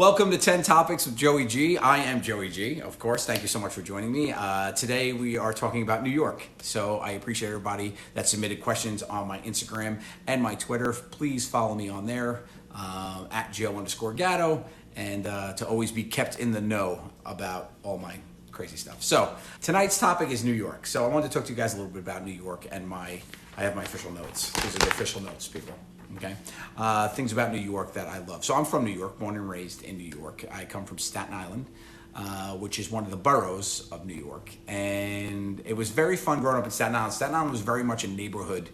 Welcome to 10 Topics with Joey G. I am Joey G, of course. Thank you so much for joining me. Today we are talking about New York. So I appreciate everybody that submitted questions on my Instagram and my Twitter. Please follow me on there, at Joe_Gatto, and to always be kept in the know about all my crazy stuff. So tonight's topic is New York. So I wanted to talk to you guys a little bit about New York and I have my official notes. These are the official notes, people. Okay, things about New York that I love. So I'm from New York, born and raised in New York. I come from Staten Island, which is one of the boroughs of New York. And it was very fun growing up in Staten Island. Staten Island was very much a neighborhood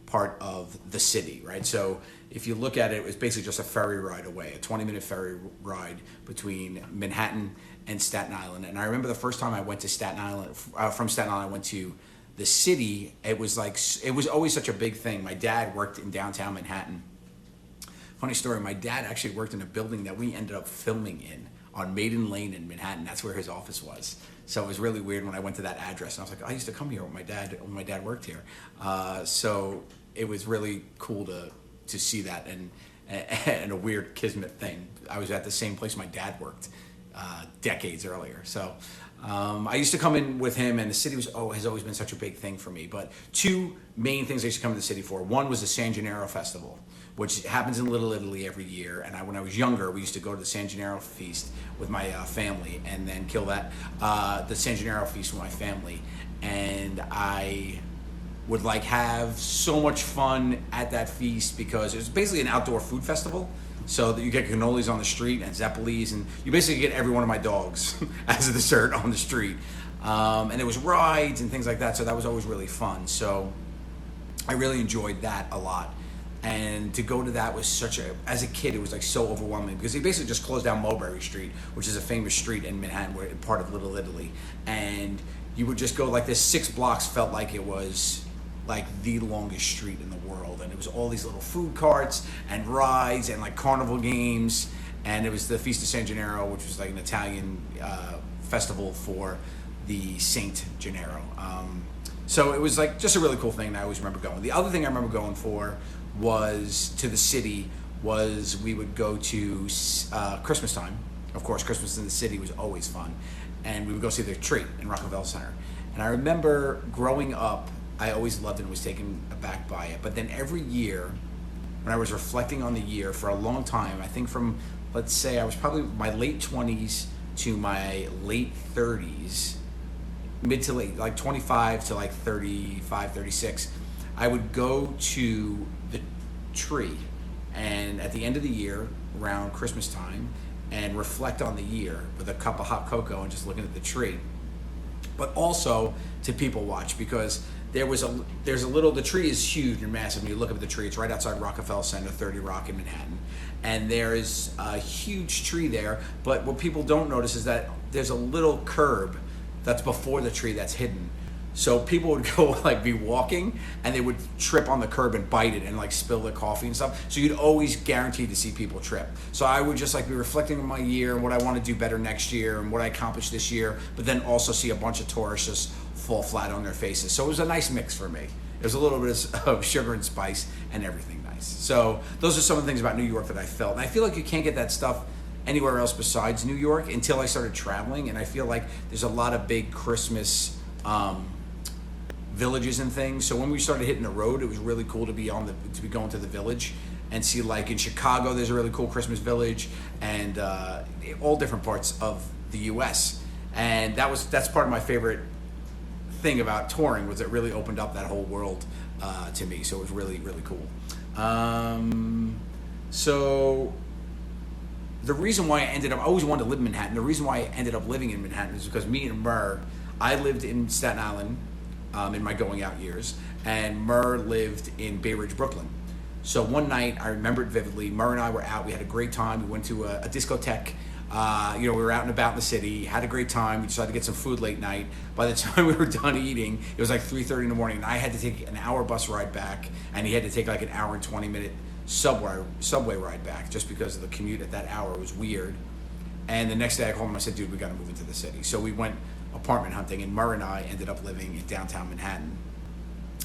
part of the city, right? So if you look at it, it was basically just a ferry ride away, a 20-minute ferry ride between Manhattan and Staten Island. And I remember the first time I went to Staten Island, from Staten Island, I went to the city. It was always such a big thing. My dad worked in downtown Manhattan. Funny story, my dad actually worked in a building that we ended up filming in on Maiden Lane in Manhattan. That's where his office was. So it was really weird when I went to that address and I was like, I used to come here when my dad worked here. So it was really cool to see that and a weird kismet thing. I was at the same place my dad worked decades earlier. So I used to come in with him, and the city has always been such a big thing for me. But two main things I used to come to the city for. One was the San Gennaro Festival, which happens in Little Italy every year. And when I was younger, we used to go to the San Gennaro Feast with my family, and then kill the San Gennaro Feast with my family. And I would have so much fun at that feast because it was basically an outdoor food festival. So that you get cannolis on the street and Zeppelis, and you basically get every one of my dogs as a dessert on the street. And there was rides and things like that, so that was always really fun. So I really enjoyed that a lot. And to go to that was as a kid, it was so overwhelming because they basically just closed down Mulberry Street, which is a famous street in Manhattan, part of Little Italy. And you would just go this 6 blocks, felt like it was the longest street in the world, and it was all these little food carts and rides and carnival games, and it was the Feast of San Gennaro, which was an Italian festival for the Saint Gennaro. So it was just a really cool thing, and I always remember going. The other thing I remember going for was to the city. We would go to Christmas time. Of course, Christmas in the city was always fun, and we would go see the tree in Rockefeller Center. And I remember growing up, I always loved it and was taken aback by it. But then every year, when I was reflecting on the year for a long time, I think from, let's say, I was probably my late 20s to my late 30s, mid to late, 25 to 35, 36, I would go to the tree, and at the end of the year, around Christmas time, and reflect on the year with a cup of hot cocoa and just looking at the tree. But also to people watch, because the tree is huge and massive. When you look up at the tree, it's right outside Rockefeller Center, 30 Rock in Manhattan. And there is a huge tree there, but what people don't notice is that there's a little curb that's before the tree that's hidden. So people would go be walking, and they would trip on the curb and bite it and spill the coffee and stuff. So you'd always guarantee to see people trip. So I would just be reflecting on my year and what I want to do better next year and what I accomplished this year, but then also see a bunch of tourists just fall flat on their faces. So it was a nice mix for me. It was a little bit of sugar and spice and everything nice. So those are some of the things about New York that I felt. And I feel you can't get that stuff anywhere else besides New York until I started traveling. And I feel there's a lot of big Christmas villages and things. So when we started hitting the road, it was really cool to be going to the village and see in Chicago, there's a really cool Christmas village, and all different parts of the U.S. And that's part of my favorite thing about touring, was it really opened up that whole world to me. So it was really, really cool. So the reason why I always wanted to live in Manhattan. The reason why I ended up living in Manhattan is because me and Murr, I lived in Staten Island in my going out years, and Murr lived in Bay Ridge, Brooklyn. So one night, I remember it vividly, Murr and I were out, we had a great time, we went to a discotheque, we were out and about in the city, had a great time, we decided to get some food late night. By the time we were done eating, it was 3:30 in the morning, and I had to take an hour bus ride back, and he had to take an hour and 20-minute subway ride back, just because of the commute at that hour was weird. And the next day I called him, I said, dude, we gotta move into the city. So we went apartment hunting, and Murr and I ended up living in downtown Manhattan.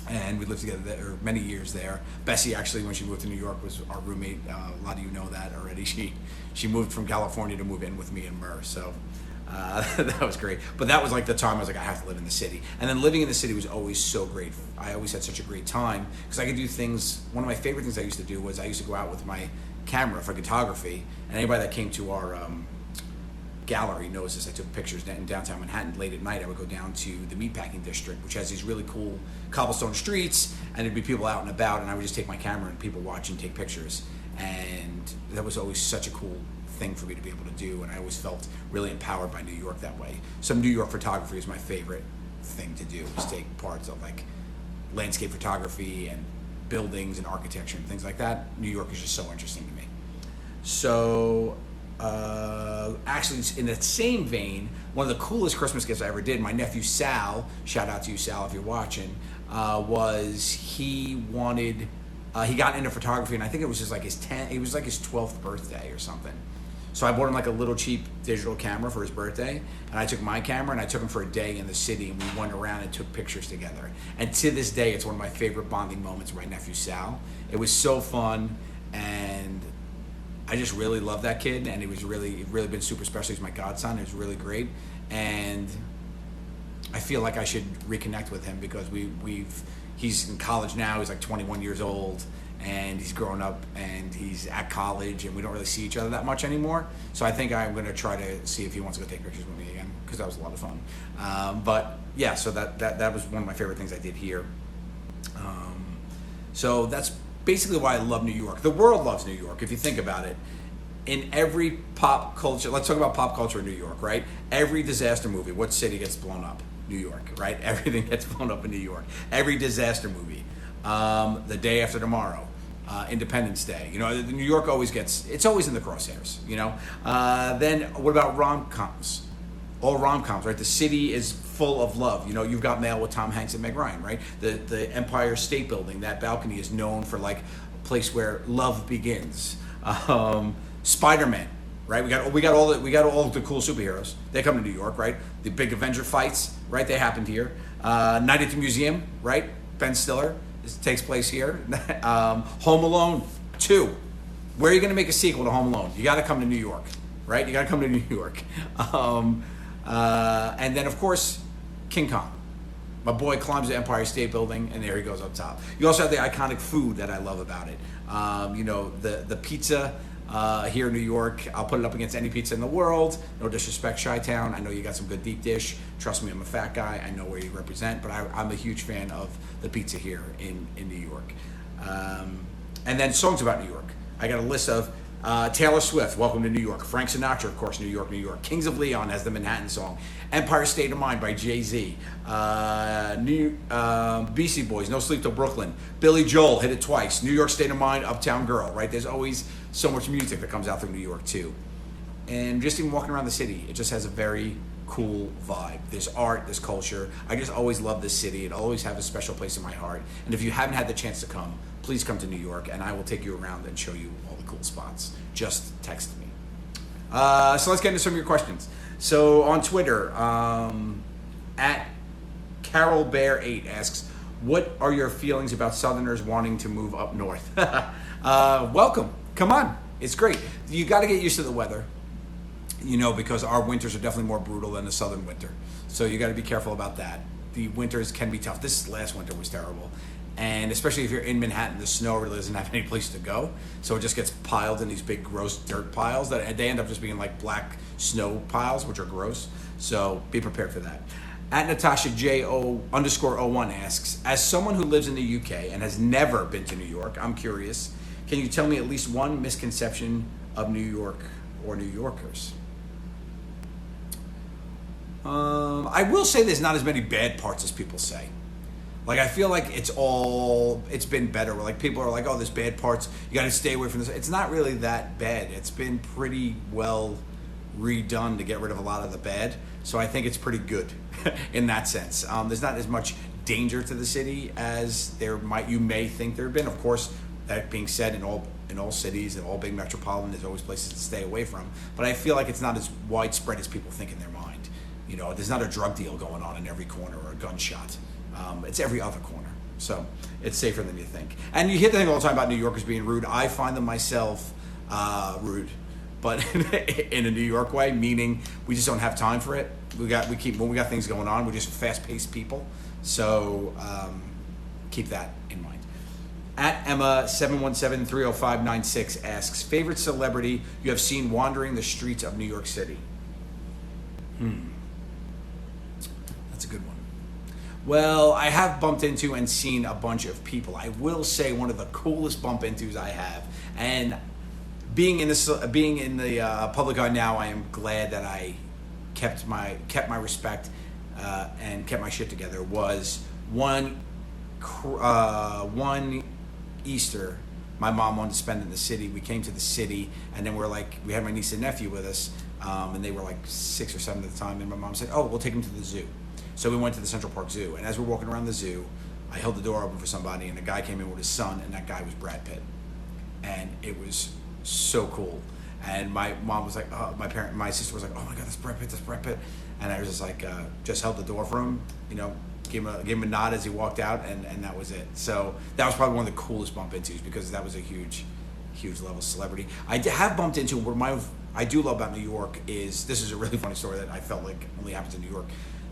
and we lived together there many years there. Bessie, actually, when she moved to New York, was our roommate. A lot of you know that already. She moved from California to move in with me and Murr, so that was great. But that was like the time I was like, I have to live in the city. And then living in the city was always so great. I always had such a great time because I could do things. One of my favorite things I used to do was I used to go out with my camera for photography, and anybody that came to our gallery knows this. I took pictures in downtown Manhattan late at night. I would go down to the meatpacking district, which has these really cool cobblestone streets, and there'd be people out and about, and I would just take my camera and people watch and take pictures. And that was always such a cool thing for me to be able to do, and I always felt really empowered by New York that way. So New York photography is my favorite thing to do, is take parts of like landscape photography and buildings and architecture and things like that. New York is just so interesting to me. So actually, in that same vein, one of the coolest Christmas gifts I ever did, my nephew Sal, shout out to you Sal if you're watching, was he got into photography, and I think it was just like his 12th birthday or something. So I bought him like a little cheap digital camera for his birthday, and I took my camera and I took him for a day in the city, and we went around and took pictures together. And to this day, it's one of my favorite bonding moments with my nephew Sal. It was so fun, and I just really love that kid, and it really been super special. He's my godson. It was really great, and I feel like I should reconnect with him because he's in college now. He's like 21 years old, and he's grown up, and he's at college, and we don't really see each other that much anymore. So I think I'm going to try to see if he wants to go take pictures with me again, because that was a lot of fun. But yeah, so that was one of my favorite things I did here. So that's basically why I love New York. The world loves New York, if you think about it. In every pop culture, let's talk about pop culture in New York, right? Every disaster movie, what city gets blown up? New York, right? Everything gets blown up in New York. Every disaster movie, The Day After Tomorrow, Independence Day. You know, New York it's always in the crosshairs, you know? Then what about rom-coms? All rom-coms, right? The city is full of love. You know, you've got Mail with Tom Hanks and Meg Ryan, right? The Empire State Building, that balcony is known for like a place where love begins. Spider-Man, right? We got all the cool superheroes. They come to New York, right? The big Avenger fights, right? They happened here. Night at the Museum, right? Ben Stiller. This takes place here. Home Alone 2. Where are you going to make a sequel to Home Alone? You got to come to New York, right? You got to come to New York. And then, of course, King Kong. My boy climbs the Empire State Building, and there he goes up top. You also have the iconic food that I love about it. You know, the pizza here in New York. I'll put it up against any pizza in the world. No disrespect, Chi-Town. I know you got some good deep dish. Trust me, I'm a fat guy. I know where you represent, but I'm a huge fan of the pizza here in New York. And then songs about New York. I got a list of Taylor Swift, Welcome to New York. Frank Sinatra, of course, New York, New York. Kings of Leon has the Manhattan song. Empire State of Mind by Jay-Z. Beastie Boys, No Sleep Till Brooklyn. Billy Joel, Hit It Twice. New York State of Mind, Uptown Girl, right? There's always so much music that comes out through New York, too. And just even walking around the city, it just has a very cool vibe. There's art, there's culture. I just always love this city. It always has a special place in my heart. And if you haven't had the chance to come, please come to New York, and I will take you around and show you all the cool spots. Just text me. So let's get into some of your questions. So on Twitter, at CarolBear8 asks, what are your feelings about Southerners wanting to move up north? Welcome. Come on. It's great. You got to get used to the weather, you know, because our winters are definitely more brutal than the southern winter. So you got to be careful about that. The winters can be tough. This last winter was terrible. And especially if you're in Manhattan, the snow really doesn't have any place to go. So it just gets piled in these big, gross dirt piles that they end up just being like black snow piles, which are gross. So be prepared for that. At Natasha J_01 asks, as someone who lives in the UK and has never been to New York, I'm curious, can you tell me at least one misconception of New York or New Yorkers? I will say there's not as many bad parts as people say. Like, I feel like it's been better. Where like people are like, oh, there's bad parts. You got to stay away from this. It's not really that bad. It's been pretty well redone to get rid of a lot of the bad. So I think it's pretty good in that sense. There's not as much danger to the city as you may think there have been. Of course, that being said, in all cities and all big metropolitan, there's always places to stay away from. But I feel like it's not as widespread as people think in their mind. You know, there's not a drug deal going on in every corner or a gunshot. It's every other corner. So it's safer than you think. And you hear the thing all the time about New Yorkers being rude. I find them myself rude, but in a New York way, meaning we just don't have time for it. When we got things going on, we're just fast-paced people. So keep that in mind. At Emma 717-30596 asks, favorite celebrity you have seen wandering the streets of New York City? That's a good one. Well, I have bumped into and seen a bunch of people. I will say one of the coolest bump intos I have, and being in the public eye now, I am glad that I kept my respect and kept my shit together. Was one Easter, my mom wanted to spend in the city. We came to the city, and then we had my niece and nephew with us, and they were like 6 or 7 at the time. And my mom said, "Oh, we'll take them to the zoo." So we went to the Central Park Zoo, and as we're walking around the zoo, I held the door open for somebody, and a guy came in with his son, and that guy was Brad Pitt, and it was so cool. And my mom was like, my sister was like, "Oh my God, that's Brad Pitt," and I was just like, just held the door for him, gave him a nod as he walked out, and that was it. So that was probably one of the coolest bump intos, because that was a huge level of celebrity. I have bumped into I do love about New York this is a really funny story that I felt like only happens in New York.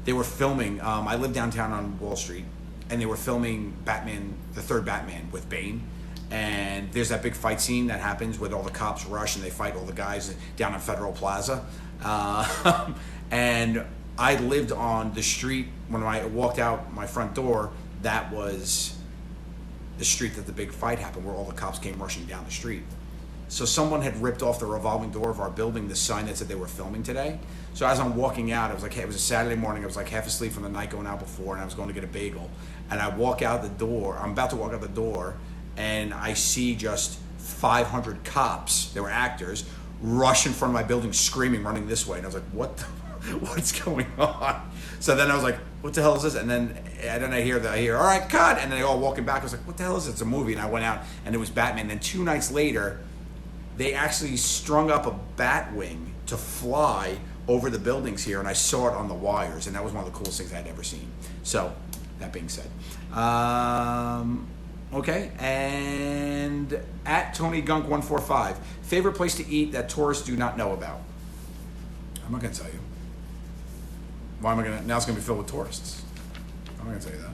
They were filming, I live downtown on Wall Street, and they were filming Batman, the third Batman with Bane. And there's that big fight scene that happens with all the cops rush and they fight all the guys down on Federal Plaza. And I lived on the street when I walked out my front door. That was the street that the big fight happened, where all the cops came rushing down the street. So someone had ripped off the revolving door of our building, the sign that said they were filming today. So as I'm walking out, it was a Saturday morning. I was like half asleep from the night going out before, and I was going to get a bagel. And I walk out the door. I'm about to walk out the door, and I see just 500 cops, they were actors, rush in front of my building screaming, running this way. And I was like, what's going on? So then I was like, what the hell is this? And then I hear, all right, cut. And then they all walking back. I was like, what the hell is this? It's a movie. And I went out, and it was Batman. And then 2 nights later, they actually strung up a bat wing to fly over the buildings here, and I saw it on the wires, and that was one of the coolest things I'd ever seen. So, that being said. Okay, and at Tony Gunk 145, favorite place to eat that tourists do not know about? I'm not going to tell you. Why am I going to? Now it's going to be filled with tourists. I'm not going to tell you that.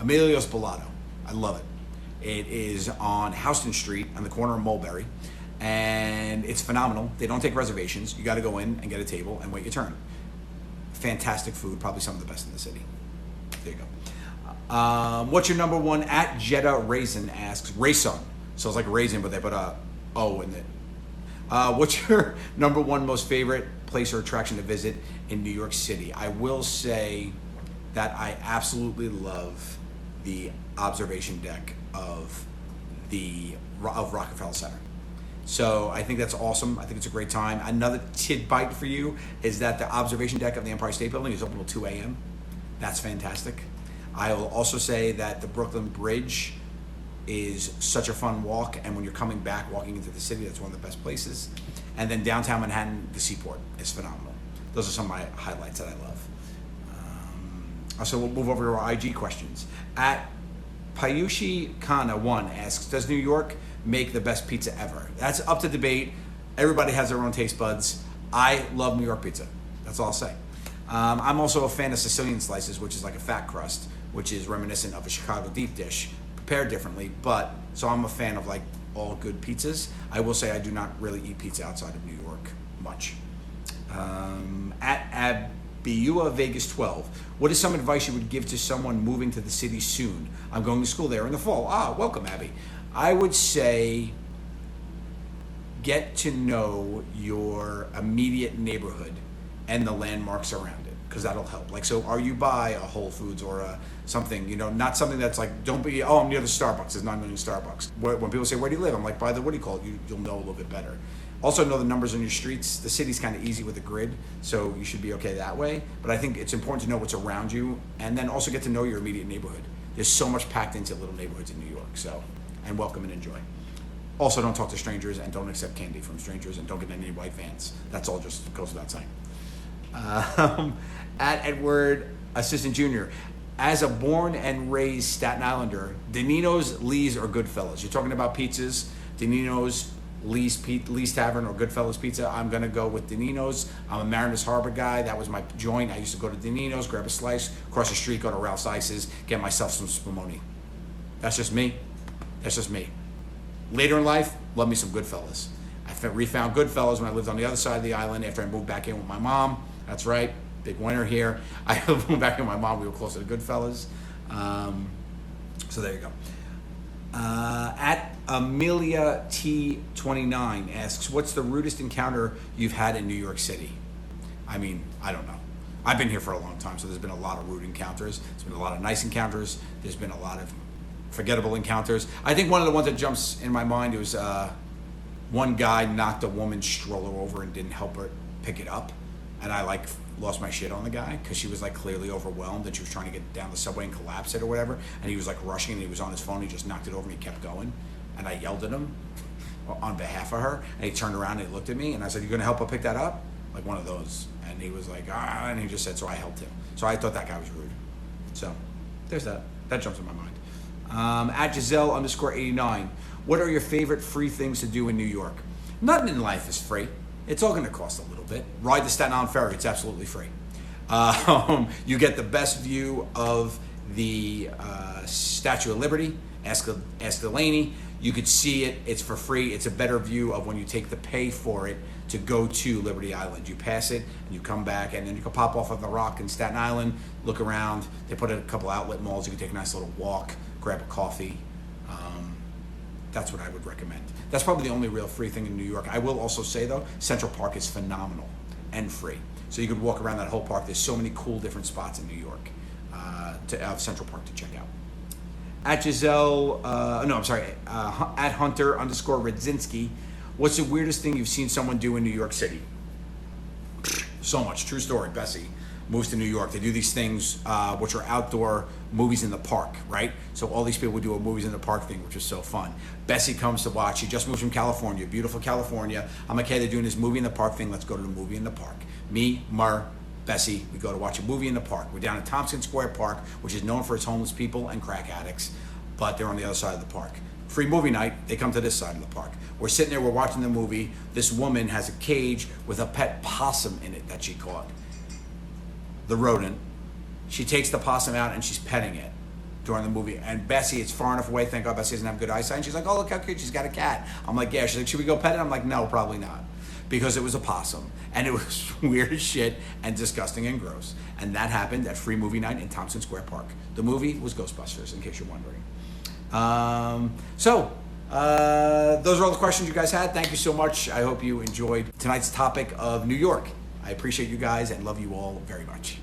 Emilio's Bellotto. I love it. It is on Houston Street on the corner of Mulberry, and it's phenomenal. They don't take reservations. You got to go in and get a table and wait your turn. Fantastic food, probably some of the best in the city. There you go. What's your number one? At Jetta Raisin asks, Raisin. So it's like raisin, but they put a O in it. What's your number one most favorite place or attraction to visit in New York City? I will say that I absolutely love the observation deck of Rockefeller Center. So I think that's awesome. I think it's a great time. Another tidbite for you is that the observation deck of the Empire State Building is open till 2 a.m. That's fantastic. I will also say that the Brooklyn Bridge is such a fun walk, and when you're coming back, walking into the city, that's one of the best places. And then downtown Manhattan, the Seaport is phenomenal. Those are some of my highlights that I love. So we'll move over to our IG questions. At Payushi Kana 1 asks, does New York make the best pizza ever? That's up to debate. Everybody has their own taste buds. I love New York pizza. That's all I'll say. I'm also a fan of Sicilian slices, which is like a fat crust, which is reminiscent of a Chicago deep dish, prepared differently. But so I'm a fan of like all good pizzas. I will say I do not really eat pizza outside of New York much. At Abiua Vegas 12, what is some advice you would give to someone moving to the city soon? I'm going to school there in the fall. Welcome, Abby. I would say get to know your immediate neighborhood and the landmarks around it, because that'll help. Like, so are you by a Whole Foods or something, not something that's like, don't be, I'm near the Starbucks, there's 9 million Starbucks. When people say, where do you live? I'm like, by the, what do you call it? You'll know a little bit better. Also know the numbers on your streets. The city's kind of easy with a grid, so you should be okay that way. But I think it's important to know what's around you, and then also get to know your immediate neighborhood. There's so much packed into little neighborhoods in New York, so, and welcome and enjoy. Also, don't talk to strangers, and don't accept candy from strangers, and don't get any white vans. That's all just goes without saying. At Edward Assistant Junior, As a born and raised Staten Islander, Danino's, Lee's, or Goodfellas? You're talking about pizzas. Danino's, Lee's Tavern, or Goodfellas Pizza. I'm going to go with Danino's. I'm a Mariners Harbor guy. That was my joint. I used to go to Danino's, grab a slice, across the street, go to Ralph's Ices, get myself some spumoni. That's just me. That's just me. Later in life, love me some Goodfellas. I refound Goodfellas when I lived on the other side of the island after I moved back in with my mom. That's right, big winner here. I moved back in with my mom. We were closer to Goodfellas. So there you go. At Amelia T29 asks, what's the rudest encounter you've had in New York City? I mean, I don't know. I've been here for a long time, so there's been a lot of rude encounters. There's been a lot of nice encounters. There's been a lot of forgettable encounters. I think one of the ones that jumps in my mind was one guy knocked a woman's stroller over and didn't help her pick it up, and I lost my shit on the guy because she was clearly overwhelmed and she was trying to get down the subway and collapse it or whatever, and he was rushing and he was on his phone. He just knocked it over and he kept going, and I yelled at him on behalf of her, and he turned around and he looked at me and I said, "You gonna help her pick that up?" Like one of those, and he was like, "Ah," and he just said, so I helped him. So I thought that guy was rude. So there's that jumps in my mind. At Giselle_89, what are your favorite free things to do in New York? Nothing in life is free. It's all going to cost a little bit. Ride the Staten Island Ferry. It's absolutely free. You get the best view of the Statue of Liberty. Ask Delaney. You could see it. It's for free. It's a better view of when you take the pay for it to go to Liberty Island. You pass it and you come back, and then you can pop off of the Rock in Staten Island, look around. They put a couple outlet malls. You can take a nice little walk, grab a coffee. That's what I would recommend. That's probably the only real free thing in New York. I will also say, though, Central Park is phenomenal and free. So you could walk around that whole park. There's so many cool different spots in New York to Central Park to check out. At at Hunter_Radzinski, what's the weirdest thing you've seen someone do in New York City? So much. True story. Bessie moves to New York. They do these things which are outdoor movies in the park, right? So all these people would do a movies in the park thing, which is so fun. Bessie comes to watch. She just moved from California, beautiful California. I'm like, hey, they're doing this movie in the park thing. Let's go to the movie in the park. Me, Mur, Bessie, we go to watch a movie in the park. We're down at Tompkins Square Park, which is known for its homeless people and crack addicts, but they're on the other side of the park. Free movie night, they come to this side of the park. We're sitting there, we're watching the movie. This woman has a cage with a pet possum in it that she caught. The rodent. She takes the possum out and she's petting it during the movie. And Bessie, it's far enough away, thank God Bessie doesn't have good eyesight. And she's like, oh, look how cute, she's got a cat. I'm like, yeah. She's like, should we go pet it? I'm like, no, probably not. Because it was a possum. And it was weird as shit and disgusting and gross. And that happened at free movie night in Tompkins Square Park. The movie was Ghostbusters, in case you're wondering. Those are all the questions you guys had. Thank you so much. I hope you enjoyed tonight's topic of New York. I appreciate you guys and love you all very much.